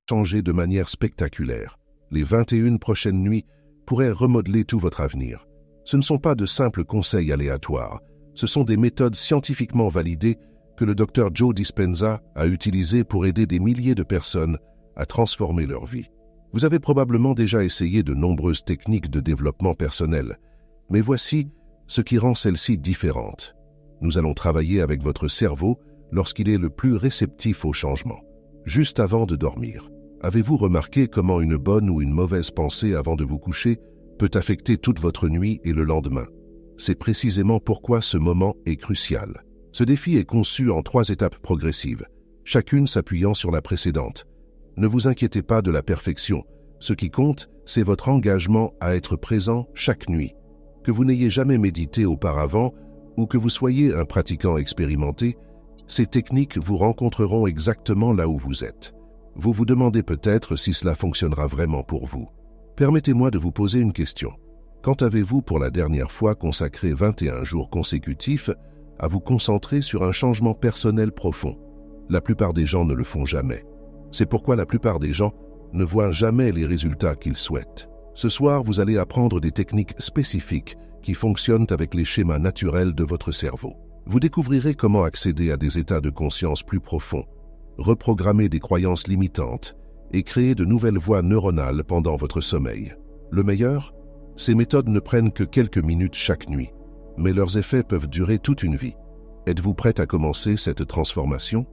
changer de manière spectaculaire. Les 21 prochaines nuits pourraient remodeler tout votre avenir. Ce ne sont pas de simples conseils aléatoires, ce sont des méthodes scientifiquement validées que le Dr Joe Dispenza a utilisées pour aider des milliers de personnes à transformer leur vie. Vous avez probablement déjà essayé de nombreuses techniques de développement personnel, mais voici ce qui rend celle-ci différente. Nous allons travailler avec votre cerveau lorsqu'il est le plus réceptif au changement. Juste avant de dormir, avez-vous remarqué comment une bonne ou une mauvaise pensée avant de vous coucher peut affecter toute votre nuit et le lendemain? C'est précisément pourquoi ce moment est crucial. Ce défi est conçu en 3 étapes progressives, chacune s'appuyant sur la précédente. Ne vous inquiétez pas de la perfection. Ce qui compte, c'est votre engagement à être présent chaque nuit. Que vous n'ayez jamais médité auparavant ou que vous soyez un pratiquant expérimenté, ces techniques vous rencontreront exactement là où vous êtes. Vous vous demandez peut-être si cela fonctionnera vraiment pour vous. Permettez-moi de vous poser une question. Quand avez-vous pour la dernière fois consacré 21 jours consécutifs à vous concentrer sur un changement personnel profond? La plupart des gens ne le font jamais. C'est pourquoi la plupart des gens ne voient jamais les résultats qu'ils souhaitent. Ce soir, vous allez apprendre des techniques spécifiques qui fonctionnent avec les schémas naturels de votre cerveau. Vous découvrirez comment accéder à des états de conscience plus profonds, reprogrammer des croyances limitantes et créer de nouvelles voies neuronales pendant votre sommeil. Le meilleur, ces méthodes ne prennent que quelques minutes chaque nuit, mais leurs effets peuvent durer toute une vie. Êtes-vous prête à commencer cette transformation?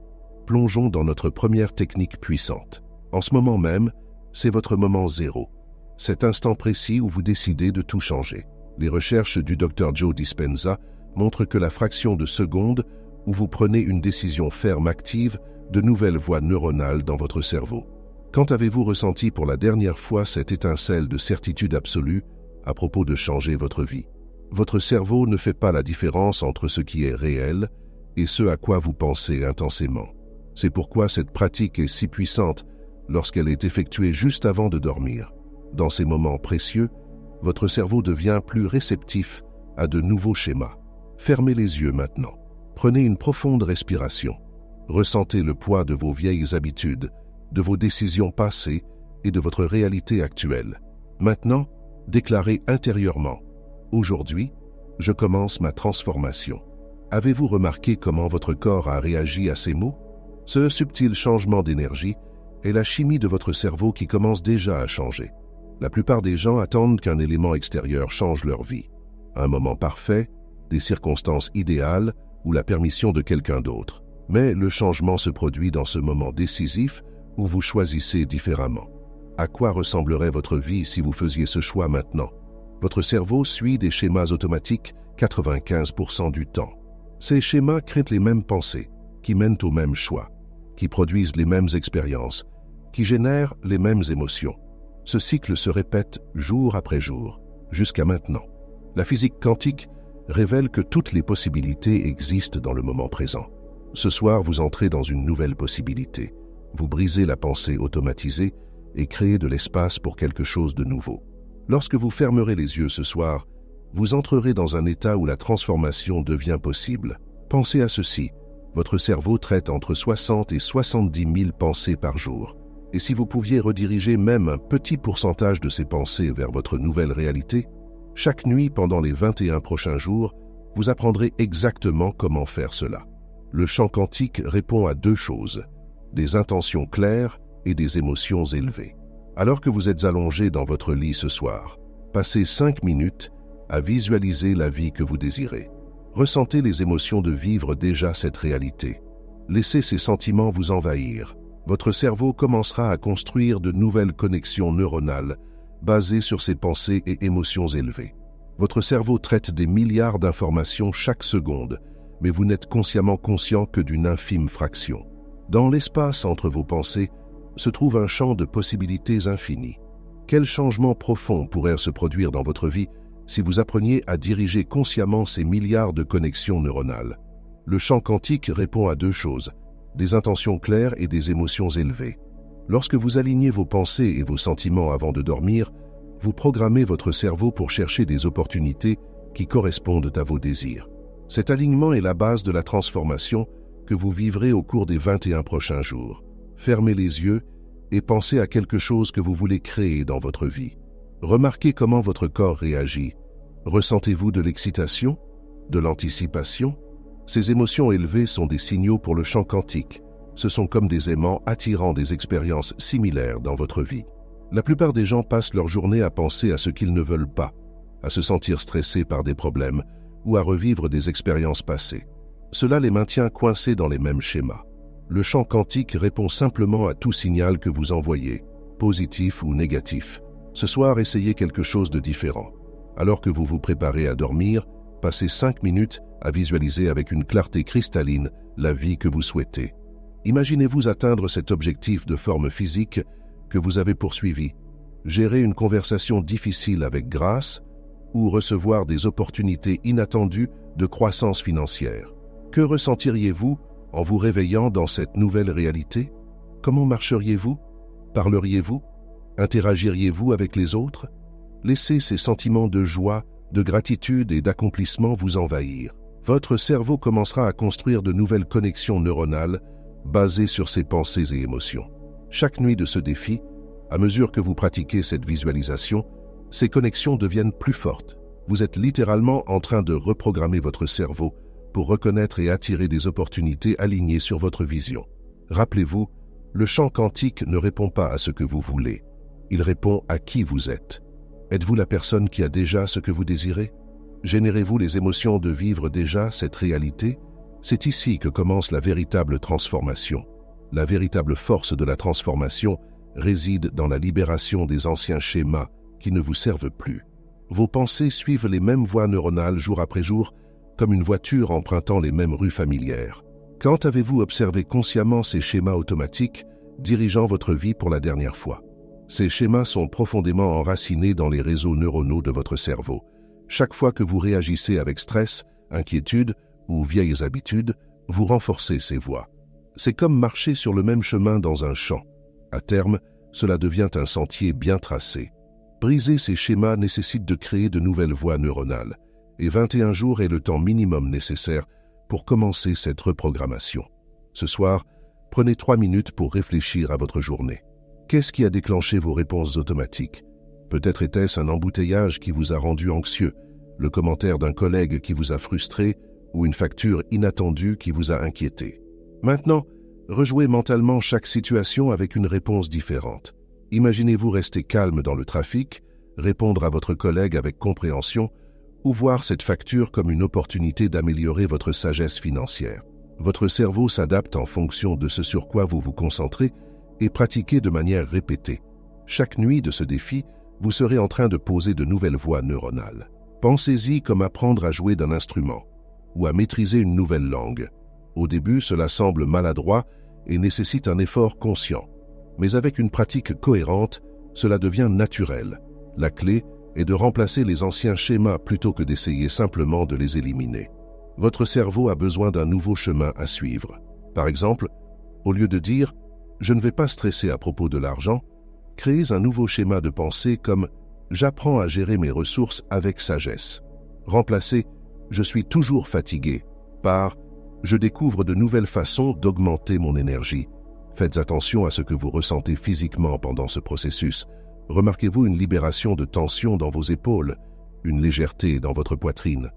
Plongeons dans notre première technique puissante. En ce moment même, c'est votre moment zéro, cet instant précis où vous décidez de tout changer. Les recherches du Dr Joe Dispenza montrent que la fraction de seconde où vous prenez une décision ferme active de nouvelles voies neuronales dans votre cerveau. Quand avez-vous ressenti pour la dernière fois cette étincelle de certitude absolue à propos de changer votre vie? Votre cerveau ne fait pas la différence entre ce qui est réel et ce à quoi vous pensez intensément. C'est pourquoi cette pratique est si puissante lorsqu'elle est effectuée juste avant de dormir. Dans ces moments précieux, votre cerveau devient plus réceptif à de nouveaux schémas. Fermez les yeux maintenant. Prenez une profonde respiration. Ressentez le poids de vos vieilles habitudes, de vos décisions passées et de votre réalité actuelle. Maintenant, déclarez intérieurement « Aujourd'hui, je commence ma transformation ». Avez-vous remarqué comment votre corps a réagi à ces mots? Ce subtil changement d'énergie est la chimie de votre cerveau qui commence déjà à changer. La plupart des gens attendent qu'un élément extérieur change leur vie. Un moment parfait, des circonstances idéales ou la permission de quelqu'un d'autre. Mais le changement se produit dans ce moment décisif où vous choisissez différemment. À quoi ressemblerait votre vie si vous faisiez ce choix maintenant? Votre cerveau suit des schémas automatiques 95% du temps. Ces schémas créent les mêmes pensées, qui mènent aux mêmes choix, qui produisent les mêmes expériences, qui génèrent les mêmes émotions. Ce cycle se répète jour après jour, jusqu'à maintenant. La physique quantique révèle que toutes les possibilités existent dans le moment présent. Ce soir, vous entrez dans une nouvelle possibilité. Vous brisez la pensée automatisée et créez de l'espace pour quelque chose de nouveau. Lorsque vous fermerez les yeux ce soir, vous entrerez dans un état où la transformation devient possible. Pensez à ceci, votre cerveau traite entre 60 et 70 000 pensées par jour. Et si vous pouviez rediriger même un petit pourcentage de ces pensées vers votre nouvelle réalité, chaque nuit pendant les 21 prochains jours, vous apprendrez exactement comment faire cela. Le champ quantique répond à 2 choses, des intentions claires et des émotions élevées. Alors que vous êtes allongé dans votre lit ce soir, passez 5 minutes à visualiser la vie que vous désirez. Ressentez les émotions de vivre déjà cette réalité. Laissez ces sentiments vous envahir. Votre cerveau commencera à construire de nouvelles connexions neuronales basées sur ces pensées et émotions élevées. Votre cerveau traite des milliards d'informations chaque seconde, mais vous n'êtes consciemment conscient que d'une infime fraction. Dans l'espace entre vos pensées se trouve un champ de possibilités infinies. Quel changement profond pourrait se produire dans votre vie si vous appreniez à diriger consciemment ces milliards de connexions neuronales? Le champ quantique répond à 2 choses, des intentions claires et des émotions élevées. Lorsque vous alignez vos pensées et vos sentiments avant de dormir, vous programmez votre cerveau pour chercher des opportunités qui correspondent à vos désirs. Cet alignement est la base de la transformation que vous vivrez au cours des 21 prochains jours. Fermez les yeux et pensez à quelque chose que vous voulez créer dans votre vie. Remarquez comment votre corps réagit. Ressentez-vous de l'excitation, de l'anticipation? Ces émotions élevées sont des signaux pour le champ quantique. Ce sont comme des aimants attirant des expériences similaires dans votre vie. La plupart des gens passent leur journée à penser à ce qu'ils ne veulent pas, à se sentir stressés par des problèmes ou à revivre des expériences passées. Cela les maintient coincés dans les mêmes schémas. Le champ quantique répond simplement à tout signal que vous envoyez, positif ou négatif. Ce soir, essayez quelque chose de différent. Alors que vous vous préparez à dormir, passez 5 minutes à visualiser avec une clarté cristalline la vie que vous souhaitez. Imaginez-vous atteindre cet objectif de forme physique que vous avez poursuivi, gérer une conversation difficile avec grâce ou recevoir des opportunités inattendues de croissance financière. Que ressentiriez-vous en vous réveillant dans cette nouvelle réalité? Comment marcheriez-vous? Parleriez-vous? Interagiriez-vous avec les autres? Laissez ces sentiments de joie, de gratitude et d'accomplissement vous envahir. Votre cerveau commencera à construire de nouvelles connexions neuronales basées sur ces pensées et émotions. Chaque nuit de ce défi, à mesure que vous pratiquez cette visualisation, ces connexions deviennent plus fortes. Vous êtes littéralement en train de reprogrammer votre cerveau pour reconnaître et attirer des opportunités alignées sur votre vision. Rappelez-vous, le champ quantique ne répond pas à ce que vous voulez. Il répond à qui vous êtes. Êtes-vous la personne qui a déjà ce que vous désirez? Générez-vous les émotions de vivre déjà cette réalité? C'est ici que commence la véritable transformation. La véritable force de la transformation réside dans la libération des anciens schémas qui ne vous servent plus. Vos pensées suivent les mêmes voies neuronales jour après jour, comme une voiture empruntant les mêmes rues familières. Quand avez-vous observé consciemment ces schémas automatiques dirigeant votre vie pour la dernière fois? Ces schémas sont profondément enracinés dans les réseaux neuronaux de votre cerveau. Chaque fois que vous réagissez avec stress, inquiétude ou vieilles habitudes, vous renforcez ces voies. C'est comme marcher sur le même chemin dans un champ. À terme, cela devient un sentier bien tracé. Briser ces schémas nécessite de créer de nouvelles voies neuronales, et 21 jours est le temps minimum nécessaire pour commencer cette reprogrammation. Ce soir, prenez 3 minutes pour réfléchir à votre journée. Qu'est-ce qui a déclenché vos réponses automatiques? Peut-être était-ce un embouteillage qui vous a rendu anxieux, le commentaire d'un collègue qui vous a frustré ou une facture inattendue qui vous a inquiété. Maintenant, rejouez mentalement chaque situation avec une réponse différente. Imaginez-vous rester calme dans le trafic, répondre à votre collègue avec compréhension ou voir cette facture comme une opportunité d'améliorer votre sagesse financière. Votre cerveau s'adapte en fonction de ce sur quoi vous vous concentrez et pratiquez de manière répétée. Chaque nuit de ce défi, vous serez en train de poser de nouvelles voies neuronales. Pensez-y comme apprendre à jouer d'un instrument ou à maîtriser une nouvelle langue. Au début, cela semble maladroit et nécessite un effort conscient. Mais avec une pratique cohérente, cela devient naturel. La clé est de remplacer les anciens schémas plutôt que d'essayer simplement de les éliminer. Votre cerveau a besoin d'un nouveau chemin à suivre. Par exemple, au lieu de dire « je ne vais pas stresser à propos de l'argent », créez un nouveau schéma de pensée comme « j'apprends à gérer mes ressources avec sagesse ». Remplacez « je suis toujours fatigué » par « je découvre de nouvelles façons d'augmenter mon énergie ». Faites attention à ce que vous ressentez physiquement pendant ce processus. Remarquez-vous une libération de tension dans vos épaules, une légèreté dans votre poitrine.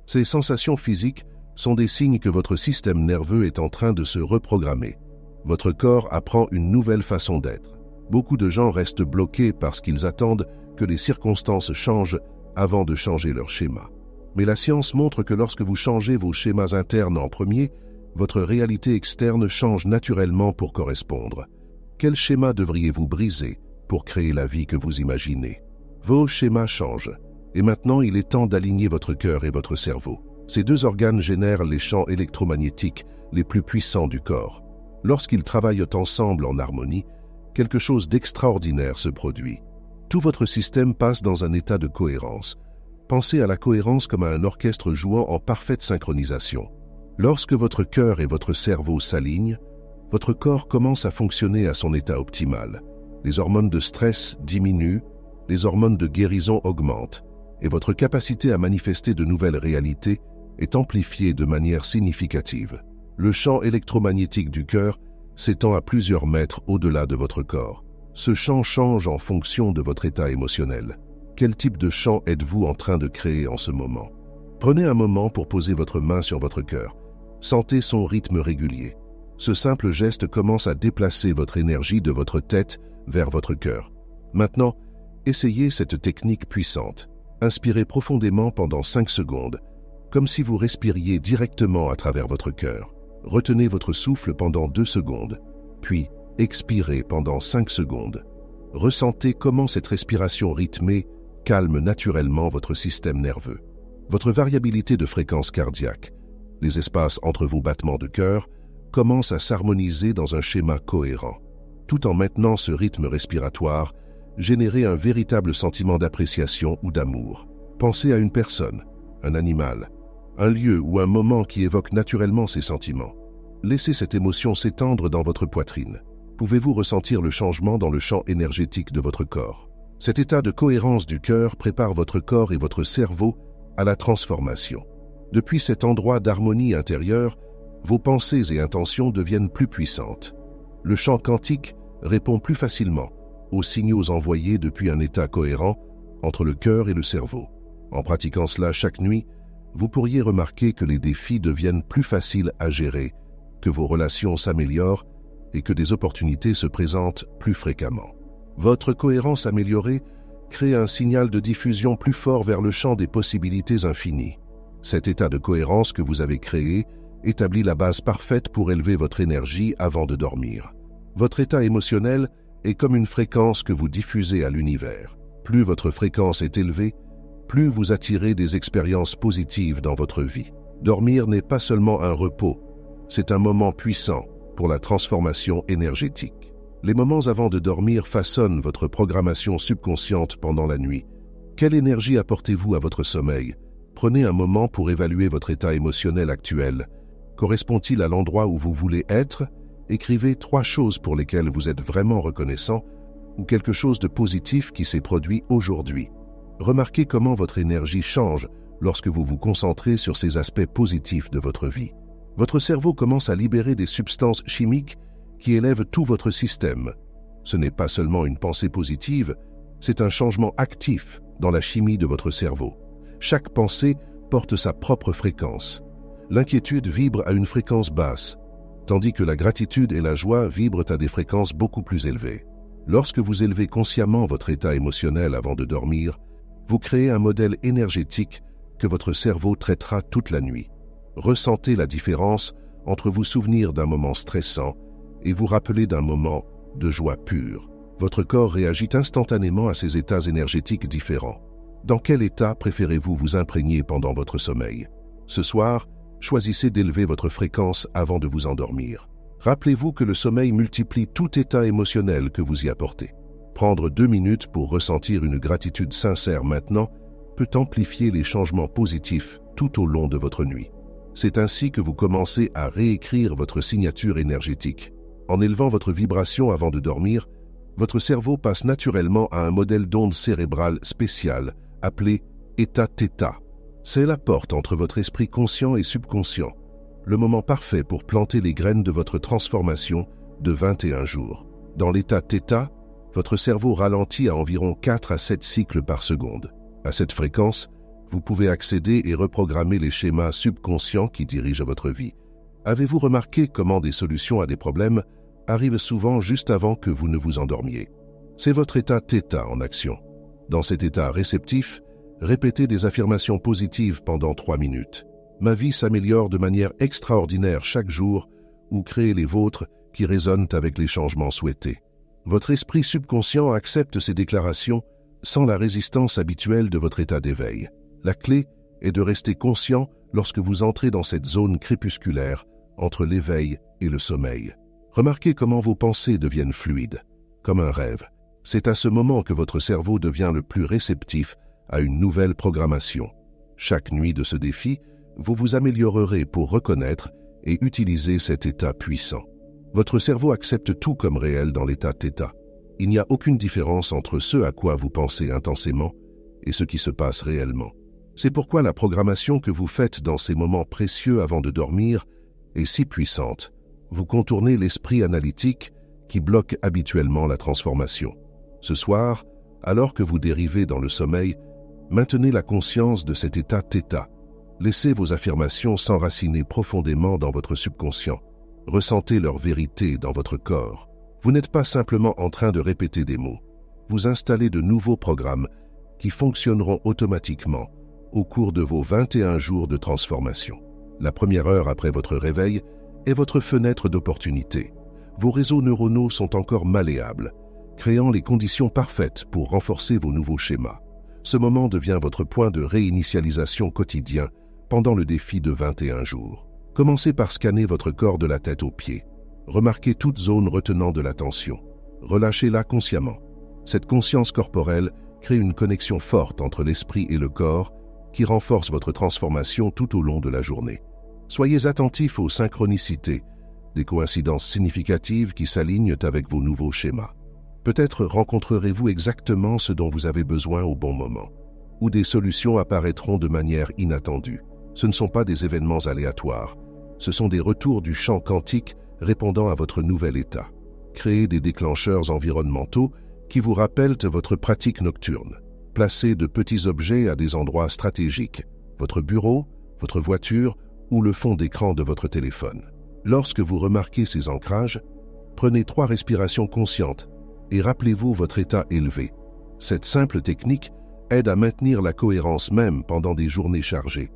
Ces sensations physiques sont des signes que votre système nerveux est en train de se reprogrammer. Votre corps apprend une nouvelle façon d'être. Beaucoup de gens restent bloqués parce qu'ils attendent que les circonstances changent avant de changer leur schéma. Mais la science montre que lorsque vous changez vos schémas internes en premier, votre réalité externe change naturellement pour correspondre. Quel schéma devriez-vous briser pour créer la vie que vous imaginez? Vos schémas changent, et maintenant il est temps d'aligner votre cœur et votre cerveau. Ces deux organes génèrent les champs électromagnétiques les plus puissants du corps. Lorsqu'ils travaillent ensemble en harmonie, quelque chose d'extraordinaire se produit. Tout votre système passe dans un état de cohérence. Pensez à la cohérence comme à un orchestre jouant en parfaite synchronisation. Lorsque votre cœur et votre cerveau s'alignent, votre corps commence à fonctionner à son état optimal. Les hormones de stress diminuent, les hormones de guérison augmentent, et votre capacité à manifester de nouvelles réalités est amplifiée de manière significative. Le champ électromagnétique du cœur s'étend à plusieurs mètres au-delà de votre corps. Ce champ change en fonction de votre état émotionnel. Quel type de champ êtes-vous en train de créer en ce moment? Prenez un moment pour poser votre main sur votre cœur. Sentez son rythme régulier. Ce simple geste commence à déplacer votre énergie de votre tête vers votre cœur. Maintenant, essayez cette technique puissante. Inspirez profondément pendant 5 secondes, comme si vous respiriez directement à travers votre cœur. Retenez votre souffle pendant 2 secondes, puis expirez pendant 5 secondes. Ressentez comment cette respiration rythmée calme naturellement votre système nerveux. Votre variabilité de fréquence cardiaque, les espaces entre vos battements de cœur, commencent à s'harmoniser dans un schéma cohérent. Tout en maintenant ce rythme respiratoire, générez un véritable sentiment d'appréciation ou d'amour. Pensez à une personne, un animal, un lieu ou un moment qui évoque naturellement ces sentiments. Laissez cette émotion s'étendre dans votre poitrine. Pouvez-vous ressentir le changement dans le champ énergétique de votre corps? Cet état de cohérence du cœur prépare votre corps et votre cerveau à la transformation. Depuis cet endroit d'harmonie intérieure, vos pensées et intentions deviennent plus puissantes. Le champ quantique répond plus facilement aux signaux envoyés depuis un état cohérent entre le cœur et le cerveau. En pratiquant cela chaque nuit, vous pourriez remarquer que les défis deviennent plus faciles à gérer, que vos relations s'améliorent et que des opportunités se présentent plus fréquemment. Votre cohérence améliorée crée un signal de diffusion plus fort vers le champ des possibilités infinies. Cet état de cohérence que vous avez créé établit la base parfaite pour élever votre énergie avant de dormir. Votre état émotionnel est comme une fréquence que vous diffusez à l'univers. Plus votre fréquence est élevée, plus vous attirez des expériences positives dans votre vie. Dormir n'est pas seulement un repos, c'est un moment puissant pour la transformation énergétique. Les moments avant de dormir façonnent votre programmation subconsciente pendant la nuit. Quelle énergie apportez-vous à votre sommeil? Prenez un moment pour évaluer votre état émotionnel actuel. Correspond-il à l'endroit où vous voulez être? Écrivez 3 choses pour lesquelles vous êtes vraiment reconnaissant ou quelque chose de positif qui s'est produit aujourd'hui. Remarquez comment votre énergie change lorsque vous vous concentrez sur ces aspects positifs de votre vie. Votre cerveau commence à libérer des substances chimiques qui élèvent tout votre système. Ce n'est pas seulement une pensée positive, c'est un changement actif dans la chimie de votre cerveau. Chaque pensée porte sa propre fréquence. L'inquiétude vibre à une fréquence basse, tandis que la gratitude et la joie vibrent à des fréquences beaucoup plus élevées. Lorsque vous élevez consciemment votre état émotionnel avant de dormir, vous créez un modèle énergétique que votre cerveau traitera toute la nuit. Ressentez la différence entre vous souvenir d'un moment stressant et vous rappeler d'un moment de joie pure. Votre corps réagit instantanément à ces états énergétiques différents. Dans quel état préférez-vous vous imprégner pendant votre sommeil? Ce soir, choisissez d'élever votre fréquence avant de vous endormir. Rappelez-vous que le sommeil multiplie tout état émotionnel que vous y apportez. Prendre 2 minutes pour ressentir une gratitude sincère maintenant peut amplifier les changements positifs tout au long de votre nuit. C'est ainsi que vous commencez à réécrire votre signature énergétique. En élevant votre vibration avant de dormir, votre cerveau passe naturellement à un modèle d'onde cérébrale spécial appelé état θ. C'est la porte entre votre esprit conscient et subconscient, le moment parfait pour planter les graines de votre transformation de 21 jours. Dans l'état θ, votre cerveau ralentit à environ 4 à 7 cycles par seconde. À cette fréquence, vous pouvez accéder et reprogrammer les schémas subconscients qui dirigent votre vie. Avez-vous remarqué comment des solutions à des problèmes arrivent souvent juste avant que vous ne vous endormiez? C'est votre état θ en action. Dans cet état réceptif, répétez des affirmations positives pendant 3 minutes. Ma vie s'améliore de manière extraordinaire chaque jour, ou créez les vôtres qui résonnent avec les changements souhaités. Votre esprit subconscient accepte ces déclarations sans la résistance habituelle de votre état d'éveil. La clé est de rester conscient lorsque vous entrez dans cette zone crépusculaire entre l'éveil et le sommeil. Remarquez comment vos pensées deviennent fluides, comme un rêve. C'est à ce moment que votre cerveau devient le plus réceptif à une nouvelle programmation. Chaque nuit de ce défi, vous vous améliorerez pour reconnaître et utiliser cet état puissant. Votre cerveau accepte tout comme réel dans l'état θ. Il n'y a aucune différence entre ce à quoi vous pensez intensément et ce qui se passe réellement. C'est pourquoi la programmation que vous faites dans ces moments précieux avant de dormir est si puissante. Vous contournez l'esprit analytique qui bloque habituellement la transformation. Ce soir, alors que vous dérivez dans le sommeil, maintenez la conscience de cet état θ. Laissez vos affirmations s'enraciner profondément dans votre subconscient. Ressentez leur vérité dans votre corps. Vous n'êtes pas simplement en train de répéter des mots. Vous installez de nouveaux programmes qui fonctionneront automatiquement au cours de vos 21 jours de transformation. La première heure après votre réveil est votre fenêtre d'opportunité. Vos réseaux neuronaux sont encore malléables, créant les conditions parfaites pour renforcer vos nouveaux schémas. Ce moment devient votre point de réinitialisation quotidien pendant le défi de 21 jours. Commencez par scanner votre corps de la tête aux pieds. Remarquez toute zone retenant de l'attention. Relâchez-la consciemment. Cette conscience corporelle crée une connexion forte entre l'esprit et le corps qui renforce votre transformation tout au long de la journée. Soyez attentifs aux synchronicités, des coïncidences significatives qui s'alignent avec vos nouveaux schémas. Peut-être rencontrerez-vous exactement ce dont vous avez besoin au bon moment, ou des solutions apparaîtront de manière inattendue. Ce ne sont pas des événements aléatoires, ce sont des retours du champ quantique répondant à votre nouvel état. Créez des déclencheurs environnementaux qui vous rappellent votre pratique nocturne. Placez de petits objets à des endroits stratégiques, votre bureau, votre voiture ou le fond d'écran de votre téléphone. Lorsque vous remarquez ces ancrages, prenez 3 respirations conscientes et rappelez-vous votre état élevé. Cette simple technique aide à maintenir la cohérence même pendant des journées chargées.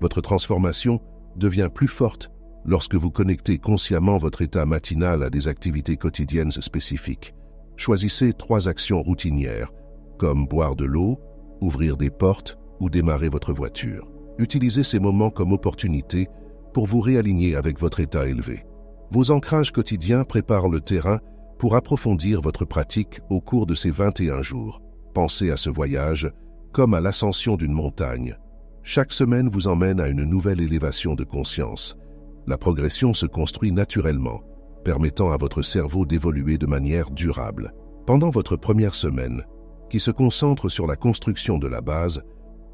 Votre transformation devient plus forte lorsque vous connectez consciemment votre état matinal à des activités quotidiennes spécifiques. Choisissez 3 actions routinières, comme boire de l'eau, ouvrir des portes ou démarrer votre voiture. Utilisez ces moments comme opportunité pour vous réaligner avec votre état élevé. Vos ancrages quotidiens préparent le terrain pour approfondir votre pratique au cours de ces 21 jours. Pensez à ce voyage comme à l'ascension d'une montagne. Chaque semaine vous emmène à une nouvelle élévation de conscience. La progression se construit naturellement, permettant à votre cerveau d'évoluer de manière durable. Pendant votre première semaine, qui se concentre sur la construction de la base,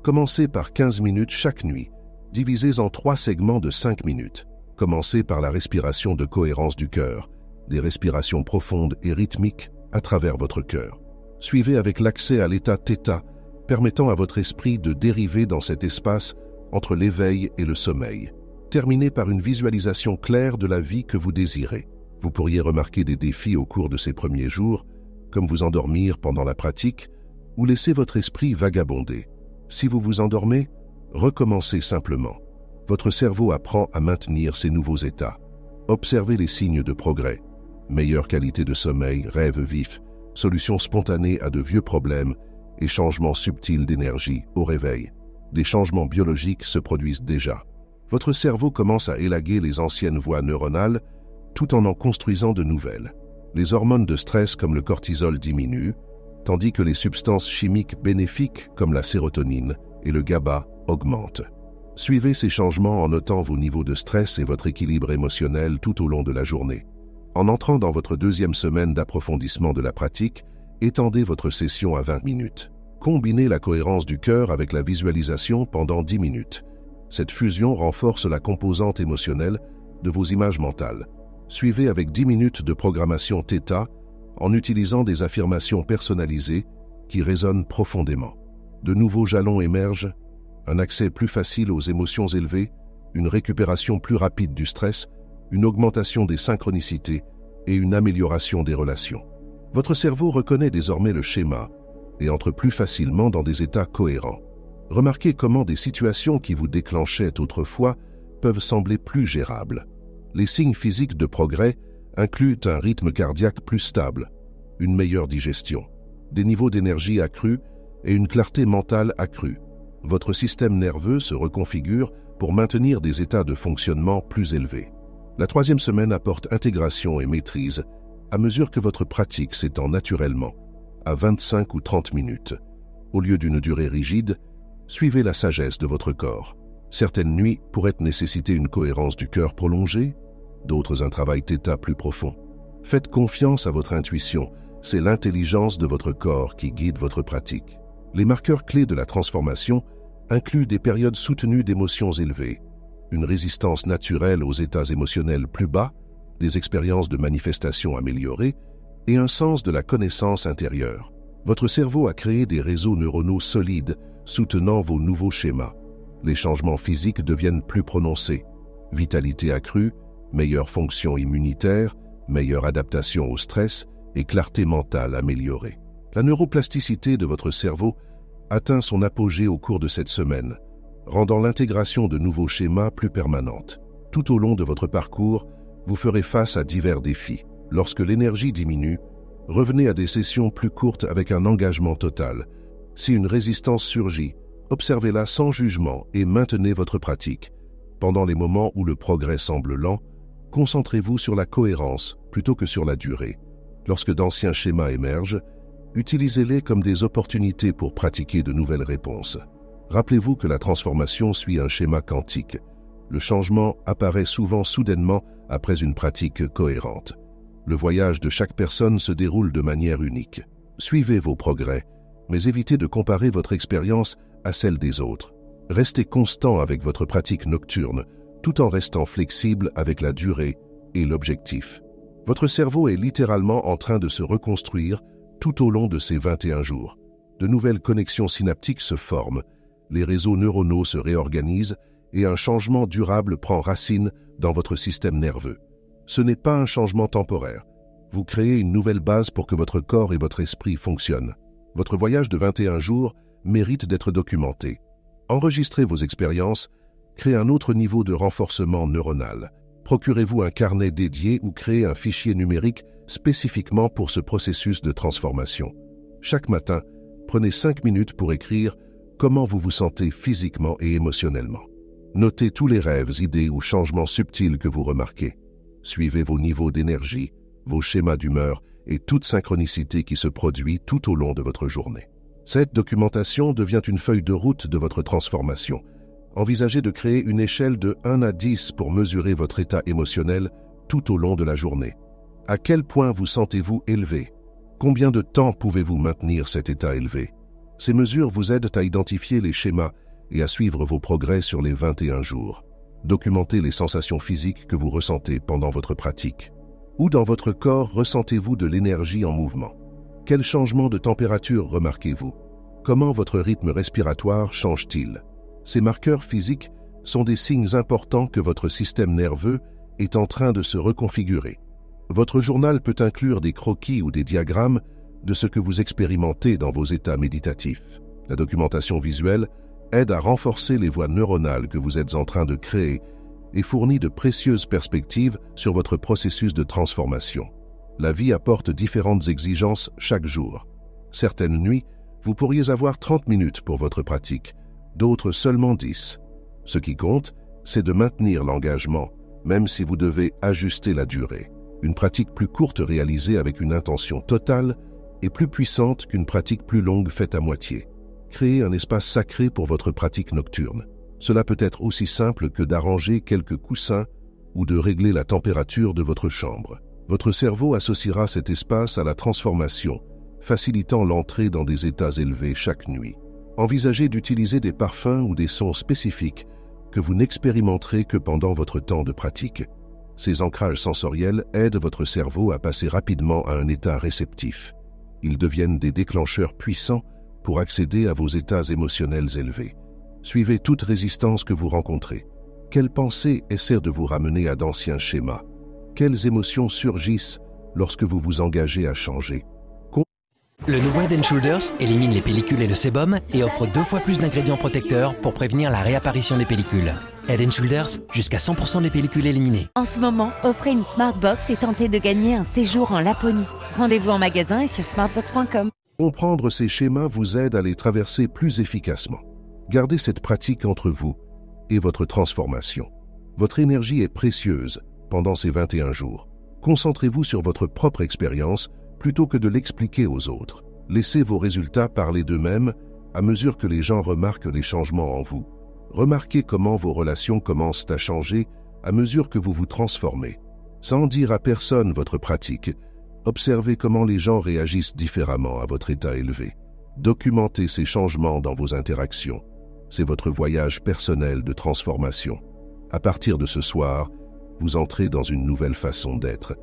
commencez par 15 minutes chaque nuit, divisées en 3 segments de 5 minutes. Commencez par la respiration de cohérence du cœur, des respirations profondes et rythmiques à travers votre cœur. Suivez avec l'accès à l'état θ, permettant à votre esprit de dériver dans cet espace entre l'éveil et le sommeil. Terminez par une visualisation claire de la vie que vous désirez. Vous pourriez remarquer des défis au cours de ces premiers jours, comme vous endormir pendant la pratique ou laisser votre esprit vagabonder. Si vous vous endormez, recommencez simplement. Votre cerveau apprend à maintenir ces nouveaux états. Observez les signes de progrès. Meilleure qualité de sommeil, rêves vifs, solutions spontanées à de vieux problèmes et changements subtils d'énergie au réveil. Des changements biologiques se produisent déjà. Votre cerveau commence à élaguer les anciennes voies neuronales tout en construisant de nouvelles. Les hormones de stress comme le cortisol diminuent, tandis que les substances chimiques bénéfiques comme la sérotonine et le GABA augmentent. Suivez ces changements en notant vos niveaux de stress et votre équilibre émotionnel tout au long de la journée. En entrant dans votre 2e semaine d'approfondissement de la pratique, étendez votre session à 20 minutes. Combinez la cohérence du cœur avec la visualisation pendant 10 minutes. Cette fusion renforce la composante émotionnelle de vos images mentales. Suivez avec 10 minutes de programmation θ en utilisant des affirmations personnalisées qui résonnent profondément. De nouveaux jalons émergent, un accès plus facile aux émotions élevées, une récupération plus rapide du stress, une augmentation des synchronicités et une amélioration des relations. Votre cerveau reconnaît désormais le schéma et entre plus facilement dans des états cohérents. Remarquez comment des situations qui vous déclenchaient autrefois peuvent sembler plus gérables. Les signes physiques de progrès incluent un rythme cardiaque plus stable, une meilleure digestion, des niveaux d'énergie accrus et une clarté mentale accrue. Votre système nerveux se reconfigure pour maintenir des états de fonctionnement plus élevés. La 3e semaine apporte intégration et maîtrise à mesure que votre pratique s'étend naturellement, à 25 ou 30 minutes. Au lieu d'une durée rigide, suivez la sagesse de votre corps. Certaines nuits pourraient nécessiter une cohérence du cœur prolongée, d'autres un travail θ plus profond. Faites confiance à votre intuition, c'est l'intelligence de votre corps qui guide votre pratique. Les marqueurs clés de la transformation incluent des périodes soutenues d'émotions élevées, une résistance naturelle aux états émotionnels plus bas des expériences de manifestation améliorées et un sens de la connaissance intérieure. Votre cerveau a créé des réseaux neuronaux solides soutenant vos nouveaux schémas. Les changements physiques deviennent plus prononcés. Vitalité accrue, meilleure fonction immunitaire, meilleure adaptation au stress et clarté mentale améliorée. La neuroplasticité de votre cerveau atteint son apogée au cours de cette semaine, rendant l'intégration de nouveaux schémas plus permanente. Tout au long de votre parcours, vous ferez face à divers défis. Lorsque l'énergie diminue, revenez à des sessions plus courtes avec un engagement total. Si une résistance surgit, observez-la sans jugement et maintenez votre pratique. Pendant les moments où le progrès semble lent, concentrez-vous sur la cohérence plutôt que sur la durée. Lorsque d'anciens schémas émergent, utilisez-les comme des opportunités pour pratiquer de nouvelles réponses. Rappelez-vous que la transformation suit un schéma quantique. Le changement apparaît souvent soudainement après une pratique cohérente. Le voyage de chaque personne se déroule de manière unique. Suivez vos progrès, mais évitez de comparer votre expérience à celle des autres. Restez constant avec votre pratique nocturne, tout en restant flexible avec la durée et l'objectif. Votre cerveau est littéralement en train de se reconstruire tout au long de ces 21 jours. De nouvelles connexions synaptiques se forment, les réseaux neuronaux se réorganisent et un changement durable prend racine dans votre système nerveux. Ce n'est pas un changement temporaire. Vous créez une nouvelle base pour que votre corps et votre esprit fonctionnent. Votre voyage de 21 jours mérite d'être documenté. Enregistrez vos expériences, créez un autre niveau de renforcement neuronal. Procurez-vous un carnet dédié ou créez un fichier numérique spécifiquement pour ce processus de transformation. Chaque matin, prenez 5 minutes pour écrire comment vous vous sentez physiquement et émotionnellement. Notez tous les rêves, idées ou changements subtils que vous remarquez. Suivez vos niveaux d'énergie, vos schémas d'humeur et toute synchronicité qui se produit tout au long de votre journée. Cette documentation devient une feuille de route de votre transformation. Envisagez de créer une échelle de 1 à 10 pour mesurer votre état émotionnel tout au long de la journée. À quel point vous sentez-vous élevé? Combien de temps pouvez-vous maintenir cet état élevé? Ces mesures vous aident à identifier les schémas et à suivre vos progrès sur les 21 jours. Documentez les sensations physiques que vous ressentez pendant votre pratique. Où dans votre corps ressentez-vous de l'énergie en mouvement? Quel changement de température remarquez-vous? Comment votre rythme respiratoire change-t-il? Ces marqueurs physiques sont des signes importants que votre système nerveux est en train de se reconfigurer. Votre journal peut inclure des croquis ou des diagrammes de ce que vous expérimentez dans vos états méditatifs. La documentation visuelle aide à renforcer les voies neuronales que vous êtes en train de créer et fournit de précieuses perspectives sur votre processus de transformation. La vie apporte différentes exigences chaque jour. Certaines nuits, vous pourriez avoir 30 minutes pour votre pratique, d'autres seulement 10. Ce qui compte, c'est de maintenir l'engagement, même si vous devez ajuster la durée. Une pratique plus courte réalisée avec une intention totale est plus puissante qu'une pratique plus longue faite à moitié. Créez un espace sacré pour votre pratique nocturne. Cela peut être aussi simple que d'arranger quelques coussins ou de régler la température de votre chambre. Votre cerveau associera cet espace à la transformation, facilitant l'entrée dans des états élevés chaque nuit. Envisagez d'utiliser des parfums ou des sons spécifiques que vous n'expérimenterez que pendant votre temps de pratique. Ces ancrages sensoriels aident votre cerveau à passer rapidement à un état réceptif. Ils deviennent des déclencheurs puissants pour accéder à vos états émotionnels élevés. Suivez toute résistance que vous rencontrez. Quelles pensées essaient de vous ramener à d'anciens schémas? Quelles émotions surgissent lorsque vous vous engagez à changer? Le nouveau Head & Shoulders élimine les pellicules et le sébum et offre 2 fois plus d'ingrédients protecteurs pour prévenir la réapparition des pellicules. Head & Shoulders, jusqu'à 100% des pellicules éliminées. En ce moment, offrez une Smartbox et tentez de gagner un séjour en Laponie. Rendez-vous en magasin et sur smartbox.com. Comprendre ces schémas vous aide à les traverser plus efficacement. Gardez cette pratique entre vous et votre transformation. Votre énergie est précieuse pendant ces 21 jours. Concentrez-vous sur votre propre expérience plutôt que de l'expliquer aux autres. Laissez vos résultats parler d'eux-mêmes à mesure que les gens remarquent les changements en vous. Remarquez comment vos relations commencent à changer à mesure que vous vous transformez. Sans dire à personne votre pratique, observez comment les gens réagissent différemment à votre état élevé. Documentez ces changements dans vos interactions. C'est votre voyage personnel de transformation. À partir de ce soir, vous entrez dans une nouvelle façon d'être.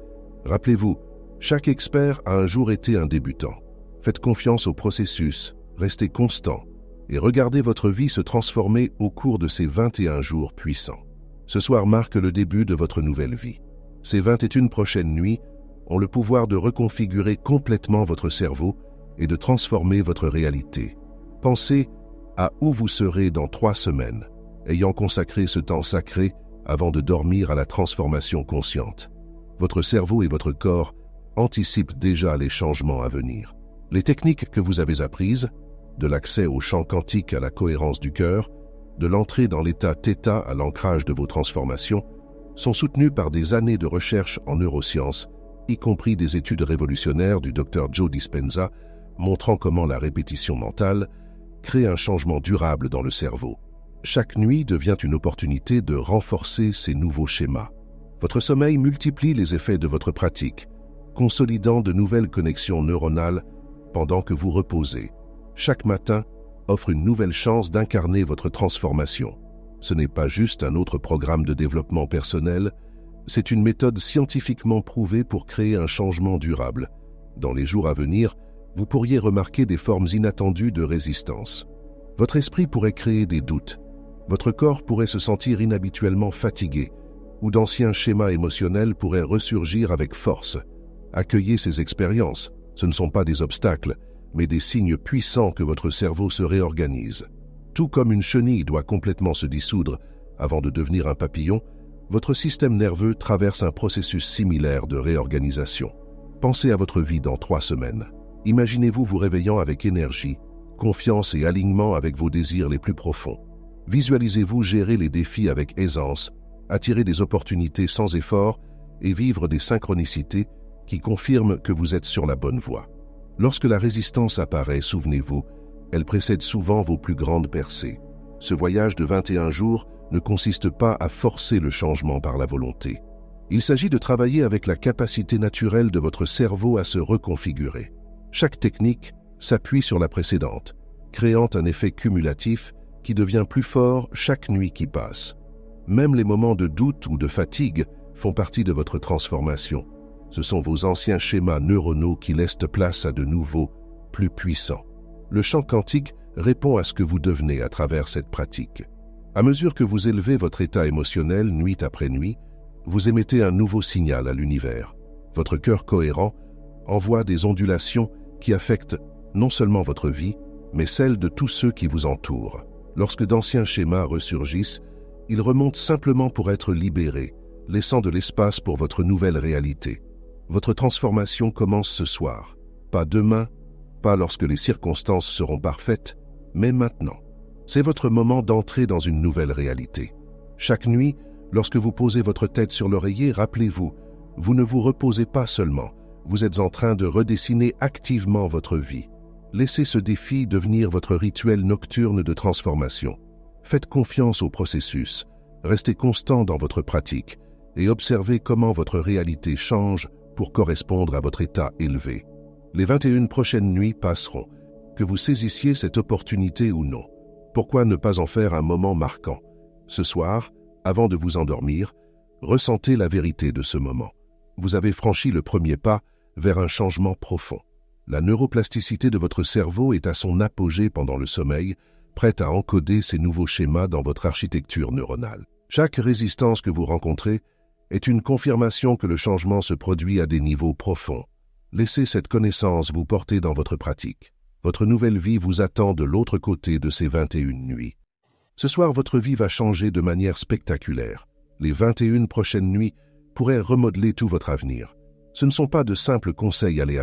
Rappelez-vous, chaque expert a un jour été un débutant. Faites confiance au processus, restez constant et regardez votre vie se transformer au cours de ces 21 jours puissants. Ce soir marque le début de votre nouvelle vie. Ces 21 prochaines nuits ont le pouvoir de reconfigurer complètement votre cerveau et de transformer votre réalité. Pensez à où vous serez dans 3 semaines, ayant consacré ce temps sacré avant de dormir à la transformation consciente. Votre cerveau et votre corps anticipent déjà les changements à venir. Les techniques que vous avez apprises, de l'accès au champ quantique à la cohérence du cœur, de l'entrée dans l'état θ à l'ancrage de vos transformations, sont soutenues par des années de recherche en neurosciences, y compris des études révolutionnaires du Dr Joe Dispenza, montrant comment la répétition mentale crée un changement durable dans le cerveau. Chaque nuit devient une opportunité de renforcer ces nouveaux schémas. Votre sommeil multiplie les effets de votre pratique, consolidant de nouvelles connexions neuronales pendant que vous reposez. Chaque matin offre une nouvelle chance d'incarner votre transformation. Ce n'est pas juste un autre programme de développement personnel, c'est une méthode scientifiquement prouvée pour créer un changement durable. Dans les jours à venir, vous pourriez remarquer des formes inattendues de résistance. Votre esprit pourrait créer des doutes. Votre corps pourrait se sentir inhabituellement fatigué, ou d'anciens schémas émotionnels pourraient ressurgir avec force. Accueillez ces expériences. Ce ne sont pas des obstacles, mais des signes puissants que votre cerveau se réorganise. Tout comme une chenille doit complètement se dissoudre avant de devenir un papillon, votre système nerveux traverse un processus similaire de réorganisation. Pensez à votre vie dans 3 semaines. Imaginez-vous vous réveillant avec énergie, confiance et alignement avec vos désirs les plus profonds. Visualisez-vous gérer les défis avec aisance, attirer des opportunités sans effort et vivre des synchronicités qui confirment que vous êtes sur la bonne voie. Lorsque la résistance apparaît, souvenez-vous, elle précède souvent vos plus grandes percées. Ce voyage de 21 jours ne consiste pas à forcer le changement par la volonté. Il s'agit de travailler avec la capacité naturelle de votre cerveau à se reconfigurer. Chaque technique s'appuie sur la précédente, créant un effet cumulatif qui devient plus fort chaque nuit qui passe. Même les moments de doute ou de fatigue font partie de votre transformation. Ce sont vos anciens schémas neuronaux qui laissent place à de nouveaux, plus puissants. Le champ quantique répond à ce que vous devenez à travers cette pratique. À mesure que vous élevez votre état émotionnel nuit après nuit, vous émettez un nouveau signal à l'univers. Votre cœur cohérent envoie des ondulations qui affectent non seulement votre vie, mais celle de tous ceux qui vous entourent. Lorsque d'anciens schémas ressurgissent, ils remontent simplement pour être libérés, laissant de l'espace pour votre nouvelle réalité. Votre transformation commence ce soir, pas demain, pas lorsque les circonstances seront parfaites, mais maintenant. C'est votre moment d'entrer dans une nouvelle réalité. Chaque nuit, lorsque vous posez votre tête sur l'oreiller, rappelez-vous, vous ne vous reposez pas seulement, vous êtes en train de redessiner activement votre vie. Laissez ce défi devenir votre rituel nocturne de transformation. Faites confiance au processus, restez constant dans votre pratique et observez comment votre réalité change pour correspondre à votre état élevé. Les 21 prochaines nuits passeront, que vous saisissiez cette opportunité ou non. Pourquoi ne pas en faire un moment marquant? Ce soir, avant de vous endormir, ressentez la vérité de ce moment. Vous avez franchi le premier pas vers un changement profond. La neuroplasticité de votre cerveau est à son apogée pendant le sommeil, prête à encoder ces nouveaux schémas dans votre architecture neuronale. Chaque résistance que vous rencontrez est une confirmation que le changement se produit à des niveaux profonds. Laissez cette connaissance vous porter dans votre pratique. Votre nouvelle vie vous attend de l'autre côté de ces 21 nuits. Ce soir, votre vie va changer de manière spectaculaire. Les 21 prochaines nuits pourraient remodeler tout votre avenir. Ce ne sont pas de simples conseils aléatoires.